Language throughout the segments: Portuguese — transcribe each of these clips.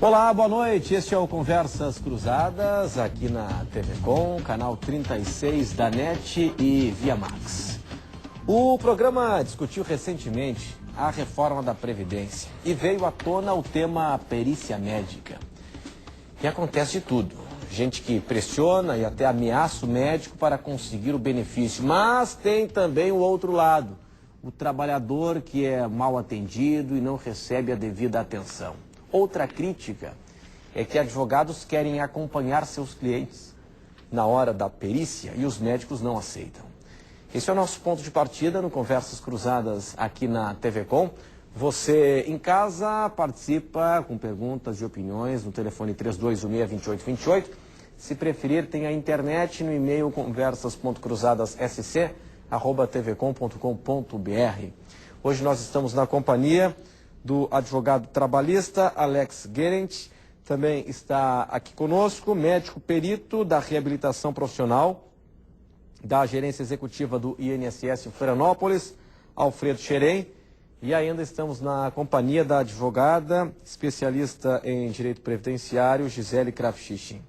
Olá, boa noite. Este é o Conversas Cruzadas, aqui na TV Com, canal 36 da NET e Via Max. O programa discutiu recentemente a reforma da Previdência e veio à tona o tema perícia médica. E acontece de tudo. Gente que pressiona e até ameaça o médico para conseguir o benefício. Mas tem também o outro lado, o trabalhador que é mal atendido e não recebe a devida atenção. Outra crítica é que advogados querem acompanhar seus clientes na hora da perícia e os médicos não aceitam. Esse é o nosso ponto de partida no Conversas Cruzadas aqui na TV Com. Você em casa participa com perguntas e opiniões no telefone 3216-2828. Se preferir, tem a internet no e-mail conversas.cruzadas.sc@tvcom.com.br. Hoje nós estamos na companhia do advogado trabalhista Alex Gerent. Também está aqui conosco, médico perito da reabilitação profissional da gerência executiva do INSS em Florianópolis, Alfredo Xerém. E ainda estamos na companhia da advogada especialista em direito previdenciário, Gisele Krafchichin.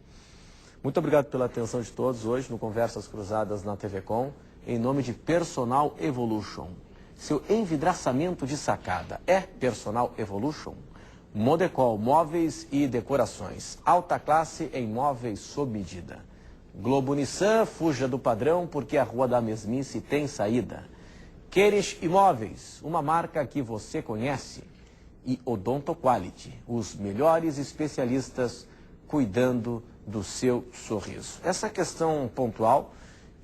Muito obrigado pela atenção de todos hoje no Conversas Cruzadas na TV Com, em nome de Personal Evolution. Seu envidraçamento de sacada é Personal Evolution? Modecol, móveis e decorações. Alta classe em móveis sob medida. Globo Nissan, fuja do padrão porque a Rua da Mesmice tem saída. Queres Imóveis, uma marca que você conhece. E Odonto Quality, os melhores especialistas cuidando do seu sorriso. Essa questão pontual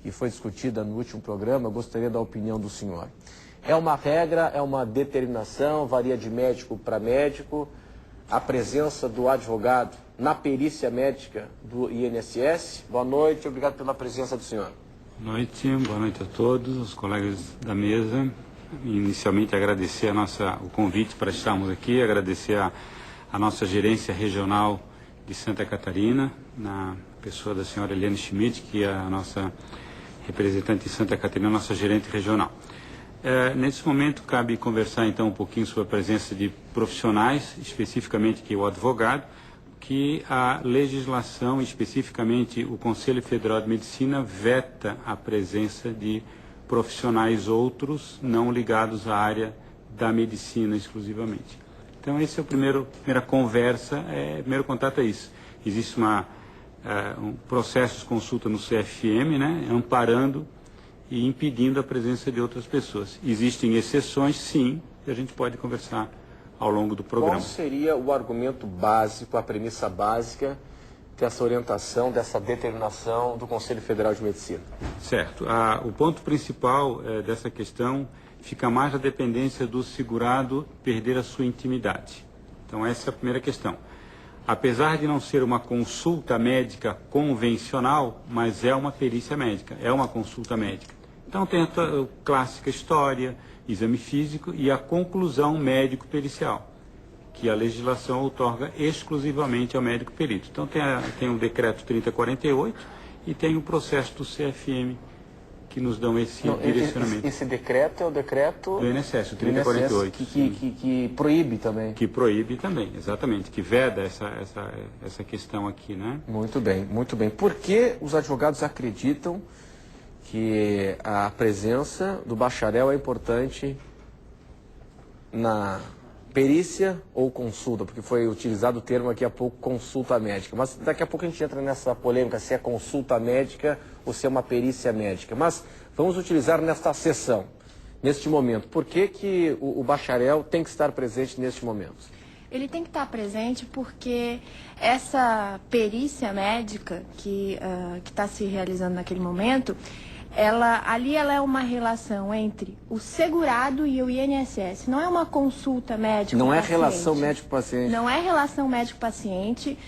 que foi discutida no último programa, eu gostaria da opinião do senhor. É uma regra, é uma determinação, varia de médico para médico, a presença do advogado na perícia médica do INSS. Boa noite, obrigado pela presença do senhor. Boa noite a todos, os colegas da mesa. Inicialmente agradecer o convite para estarmos aqui, agradecer a nossa gerência regional de Santa Catarina, na pessoa da senhora Eliane Schmidt, que é a nossa representante de Santa Catarina, nossa gerente regional. Nesse momento, cabe conversar então um pouquinho sobre a presença de profissionais, especificamente que é o advogado, que a legislação, especificamente o Conselho Federal de Medicina, veta a presença de profissionais outros não ligados à área da medicina exclusivamente. Então, esse é primeira conversa, primeiro contato é isso. Existe um processo de consulta no CFM, né, amparando e impedindo a presença de outras pessoas. Existem exceções, sim, e a gente pode conversar ao longo do programa. Qual seria o argumento básico, a premissa básica dessa orientação, dessa determinação do Conselho Federal de Medicina? Certo. O ponto principal dessa questão fica mais a dependência do segurado perder a sua intimidade. Então, essa é a primeira questão. Apesar de não ser uma consulta médica convencional, mas é uma perícia médica, é uma consulta médica. Então tem a clássica história, exame físico e a conclusão médico-pericial, que a legislação outorga exclusivamente ao médico perito. Então tem o decreto 3048 e tem o processo do CFM, que nos dão esse direcionamento. Esse decreto é o decreto do INSS, o 3048. Que proíbe também. Que proíbe também, exatamente, que veda essa questão aqui, né? Muito bem, muito bem. Por que os advogados acreditam que a presença do bacharel é importante na perícia ou consulta? Porque foi utilizado o termo aqui há pouco, consulta médica. Mas daqui a pouco a gente entra nessa polêmica, se é consulta médica ou se é uma perícia médica. Mas vamos utilizar nesta sessão, neste momento. Por que o bacharel tem que estar presente neste momento? Ele tem que estar presente porque essa perícia médica que está se realizando naquele momento, ela é uma relação entre o segurado e o INSS. Não é uma consulta médico-paciente. Não é relação médico-paciente. Não é relação médico-paciente.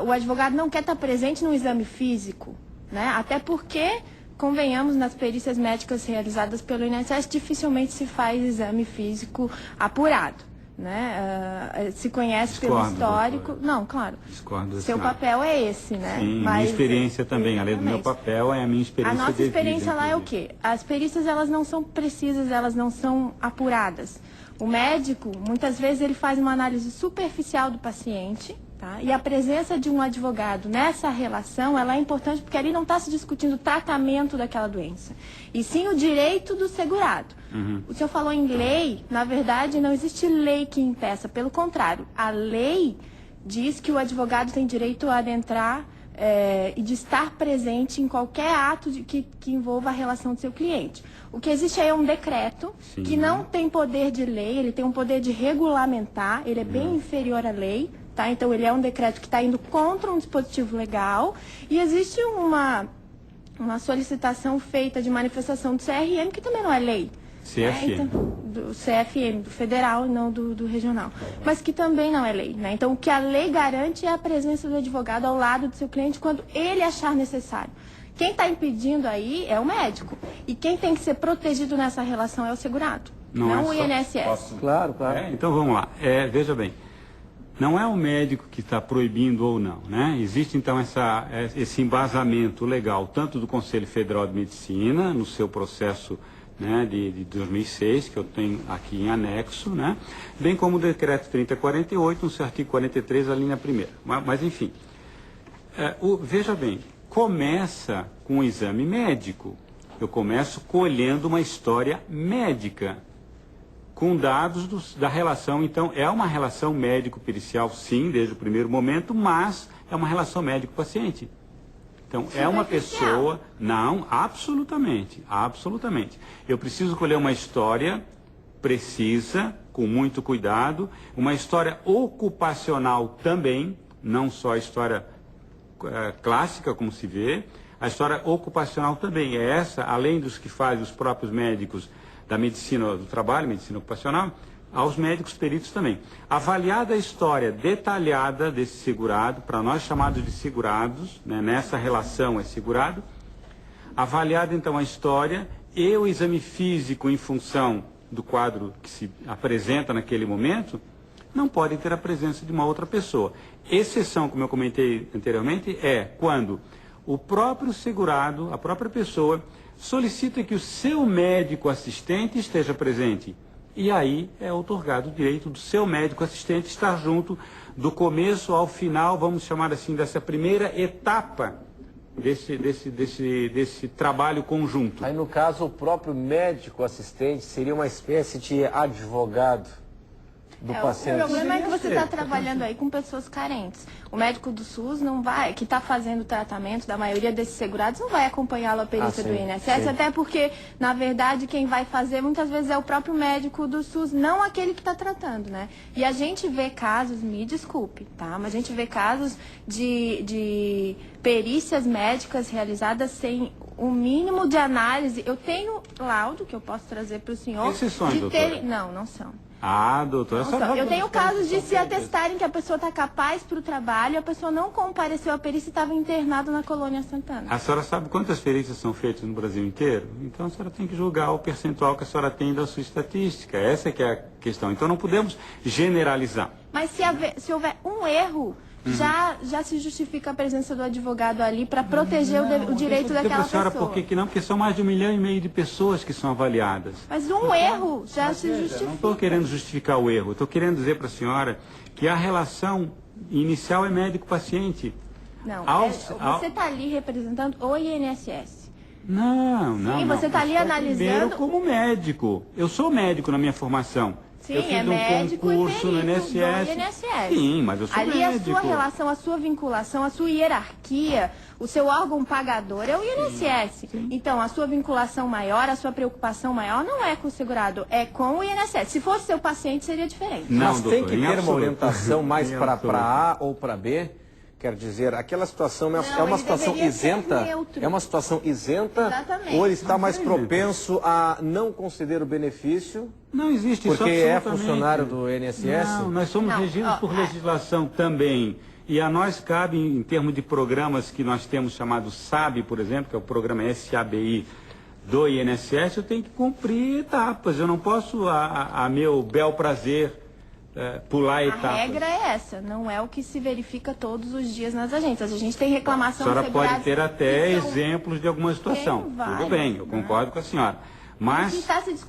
O advogado não quer estar presente no exame físico, né? Até porque, convenhamos, nas perícias médicas realizadas pelo INSS, dificilmente se faz exame físico apurado. Né? Se conhece pelo histórico. Doutora. Não, claro. Discordo. Seu papel é esse, né? Sim, mas, minha experiência também, além do meu papel, é a minha experiência. A nossa experiência vida, lá é o quê? As perícias, elas não são precisas, elas não são apuradas. O médico, muitas vezes, ele faz uma análise superficial do paciente, tá? E a presença de um advogado nessa relação, ela é importante porque ali não está se discutindo o tratamento daquela doença, e sim o direito do segurado. O senhor falou em lei, na verdade não existe lei que impeça, pelo contrário, a lei diz que o advogado tem direito a adentrar e de estar presente em qualquer ato que envolva a relação do seu cliente. O que existe aí é um decreto que não tem poder de lei, ele tem um poder de regulamentar, ele é bem inferior à lei, tá? Então ele é um decreto que está indo contra um dispositivo legal, e existe uma solicitação feita de manifestação do CRM, que também não é lei. CFM. Então, do CFM, do federal e não do regional. Mas que também não é lei, né? Então, o que a lei garante é a presença do advogado ao lado do seu cliente quando ele achar necessário. Quem está impedindo aí é o médico. E quem tem que ser protegido nessa relação é o segurado, não o INSS. Claro. Então vamos lá. Veja bem, não é o médico que está proibindo ou não, né? Existe então esse embasamento legal, tanto do Conselho Federal de Medicina, no seu processo, né, de 2006, que eu tenho aqui em anexo, né, bem como o decreto 3048, no seu artigo 43, a linha 1ª. Mas enfim, veja bem, começa com o exame médico. Eu começo colhendo uma história médica, com dados da relação. Então, é uma relação médico-pericial, sim, desde o primeiro momento, mas é uma relação médico-paciente. Então, é uma pessoa... Não, absolutamente. Eu preciso colher uma história precisa, com muito cuidado, uma história ocupacional também, não só a história clássica, como se vê, a história ocupacional também. É essa, além dos que fazem os próprios médicos da medicina do trabalho, medicina ocupacional, aos médicos peritos também. Avaliada a história detalhada desse segurado, para nós chamados de segurados, né, nessa relação é segurado, avaliada então a história e o exame físico em função do quadro que se apresenta naquele momento, não pode ter a presença de uma outra pessoa. Exceção, como eu comentei anteriormente, é quando o próprio segurado, a própria pessoa, solicita que o seu médico assistente esteja presente. E aí é outorgado o direito do seu médico assistente estar junto do começo ao final, vamos chamar assim, dessa primeira etapa desse trabalho conjunto. Aí, no caso, o próprio médico assistente seria uma espécie de advogado do paciente. O problema é que você está trabalhando aí com pessoas carentes. O médico do SUS não vai, que está fazendo o tratamento da maioria desses segurados, não vai acompanhá-lo a perícia do INSS, até porque, na verdade, quem vai fazer muitas vezes é o próprio médico do SUS, não aquele que está tratando, né? E a gente vê casos, me desculpe, tá? Mas a gente vê casos de perícias médicas realizadas sem o mínimo de análise. Eu tenho laudo que eu posso trazer para o senhor. Exceções, doutora? Não são. Doutora, eu tenho casos de se atestarem que a pessoa está capaz para o trabalho, a pessoa não compareceu à perícia e estava internada na Colônia Santana. A senhora sabe quantas perícias são feitas no Brasil inteiro? Então a senhora tem que julgar o percentual que a senhora tem da sua estatística. Essa que é a questão. Então não podemos generalizar. Mas se houver um erro, já se justifica a presença do advogado ali para proteger o direito daquela pessoa. Por que não? Porque são mais de 1,5 milhão de pessoas que são avaliadas. Mas erro já se justifica. Não estou querendo justificar o erro. Estou querendo dizer para a senhora que a relação inicial é médico-paciente. Não, você está ali representando o INSS. Não. Sim, você está ali analisando... Primeiro como médico. Eu sou médico na minha formação. Sim, eu fiz um concurso no INSS. Sim, mas eu sou médico. Ali a sua relação, a sua vinculação, a sua hierarquia, o seu órgão pagador é o INSS. Sim. Então, a sua vinculação maior, a sua preocupação maior não é com o segurado, é com o INSS. Se fosse seu paciente, seria diferente. Não, mas tem que ter uma orientação mais para A ou para B? Quer dizer, aquela situação é uma situação isenta? É uma situação isenta? Exatamente. Ou ele está mais propenso a não conceder o benefício? Não existe isso. Porque é funcionário do INSS? Não, nós somos regidos por legislação também. E a nós cabe, em termos de programas que nós temos chamado SAB, por exemplo, que é o programa SABI do INSS, eu tenho que cumprir etapas. Eu não posso, a meu bel prazer, pular etapas. A regra é essa, não é o que se verifica todos os dias nas agências. A gente tem reclamação... A senhora pode ter até exemplos de alguma situação. Tudo bem, eu concordo com a senhora. Mas...